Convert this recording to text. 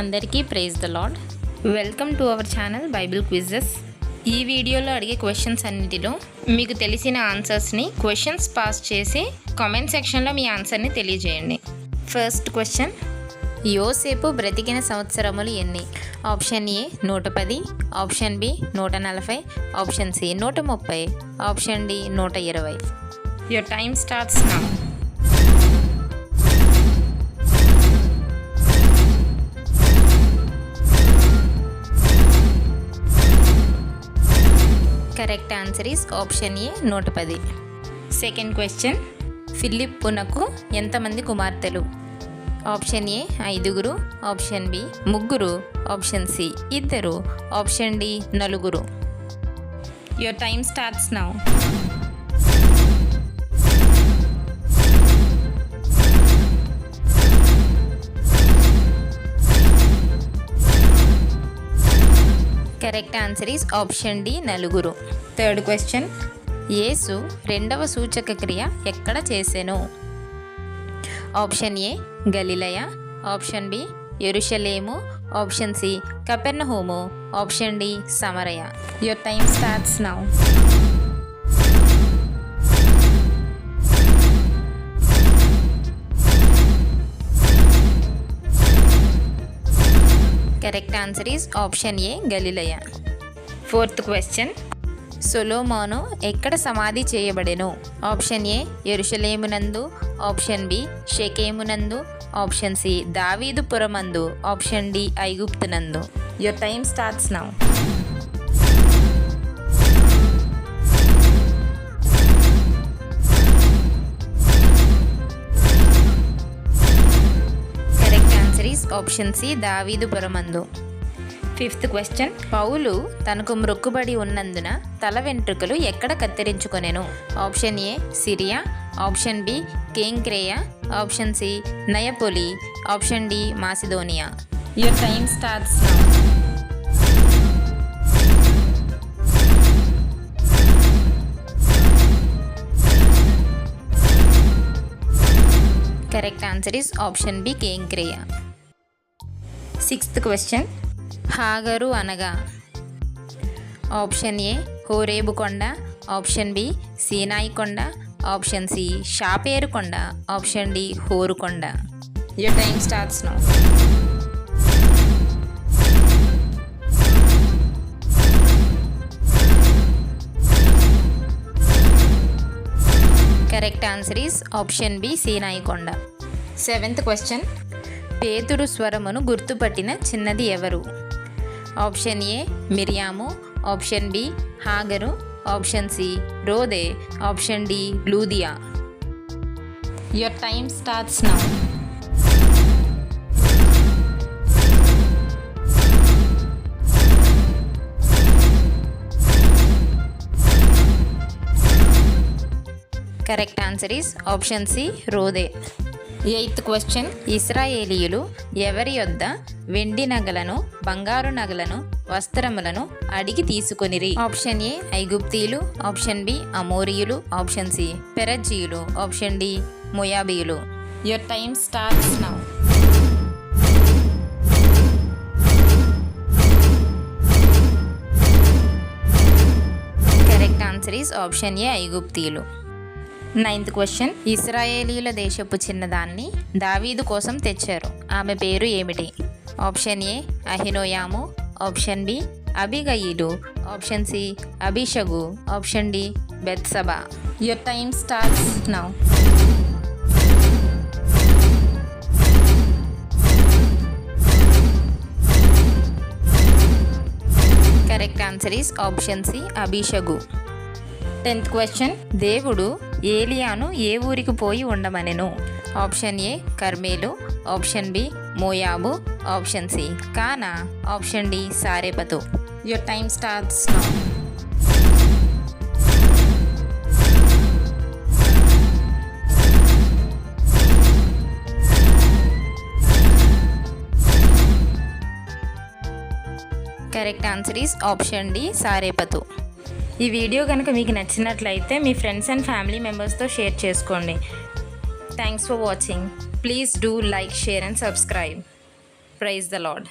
అందరికీ praise the Lord. Welcome to our channel Bible quizzes. ఈ వీడియోలో అడిగే క్వశ్చన్స్ అన్నిటిలో మీకు తెలిసిన ఆన్సర్స్ని క్వశ్చన్స్ పాస్ చేసి కామెంట్ సెక్షన్లో మీ ఆన్సర్ని తెలియజేయండి. ఫస్ట్ క్వశ్చన్, యోసేపు బ్రతికిన సంవత్సరములు ఎన్ని? Option A 110, option B 140, option C 130, option D 120. Your time starts now. Correct answer is option A 110. Second question, ఫిలిప్పునకు ఎంతమంది కుమార్తెలు? Option A 5, option B 3, option C 2, option D 4. Your time starts now. Correct answer is option D 4. Third question, యేసు రెండవ సూచక క్రియ ఎక్కడ చేసెను? Option A గలిలయ, ఆప్షన్ బి యెరూషలేము, ఆప్షన్ సి కపెర్నహూము, ఆప్షన్ డి సమరయ. Your time starts now. Correct answer is option A గలిలయ. ఫోర్త్ క్వశ్చన్, సొలొమోను ఎక్కడ సమాధి చేయబడెను? ఆప్షన్ ఏ యెరూషలేమునందు, ఆప్షన్ బి షెకెమునందు, ఆప్షన్ సి దావీదుపురమందు, ఆప్షన్ డి ఐగుప్తునందు. Your time starts now. Correct answer is option C దావీదుపురమందు. ఫిఫ్త్ క్వశ్చన్, పౌలు తనకు మ్రొక్కుబడి ఉన్నందున తల వెంట్రుకలు ఎక్కడ కత్తిరించుకొనెను? Option A Syria, option B కేంక్రేయ, ఆప్షన్ సి నయపొలి, option D Macedonia. Your time starts now. Correct answer is option B కేంక్రేయ. సిక్స్త్ క్వశ్చన్, హాగరు అనగా? ఆప్షన్ ఏ హోరేబు కొండ, ఆప్షన్ బి సీనాయి కొండ, ఆప్షన్ సి షాపేరు కొండ, ఆప్షన్ డి హోరు కొండ. Your time starts now. Correct answer is option B సీనాయి కొండ. సెవెంత్ క్వశ్చన్, పేతురు స్వరమును గుర్తుపట్టిన చిన్నది ఎవరు? ఆప్షన్ ఏ మిరియాము, ఆప్షన్ బి హాగరు, ఆప్షన్ సి రోదే, ఆప్షన్ డి లూదియా. Your time starts now. Correct answer is option C రోదే. ఎయిత్ క్వశ్చన్, ఇశ్రాయేలీయులు ఎవరి యొద్ద వెండి నగలను, బంగారు నగలను, వస్త్రములను అడిగి తీసుకొనిరి? ఆప్షన్ ఏ ఐగుప్తీయులు, ఆప్షన్ బి అమోరియులు, ఆప్షన్ సి పెరజ్జీయులు, ఆప్షన్ డి మోయాబీయులు. Your time starts now. Correct answer is option A ఐగుప్తీయులు. నైన్త్ క్వశ్చన్, ఇశ్రాయేలీల దేశపు చిన్నదాన్ని దావీదు కోసం తెచ్చారు, ఆమె పేరు ఏమిటి? ఆప్షన్ ఏ అహినోయాము, ఆప్షన్ బి అబిగయీలు, ఆప్షన్ సి అబీషగు, ఆప్షన్ డి బెత్సబా. Your time starts now. Correct answer is option C అబీషగు. 10th క్వశ్చన్, దేవుడు ఏలియాను ఏ ఊరికి పోయి ఉండమనెను? ఆప్షన్ ఏ కర్మేలు, ఆప్షన్ బి మోయాబు, ఆప్షన్ సి కానా, ఆప్షన్ డి సారేపతు. Your time starts now. Correct answer is option D సారేపతు. ఈ వీడియో కనుక మీకు నచ్చినట్లయితే మీ ఫ్రెండ్స్ అండ్ ఫ్యామిలీ మెంబర్స్తో షేర్ చేసుకోండి. Thanks for watching. Please do like, share and subscribe. Praise the lord.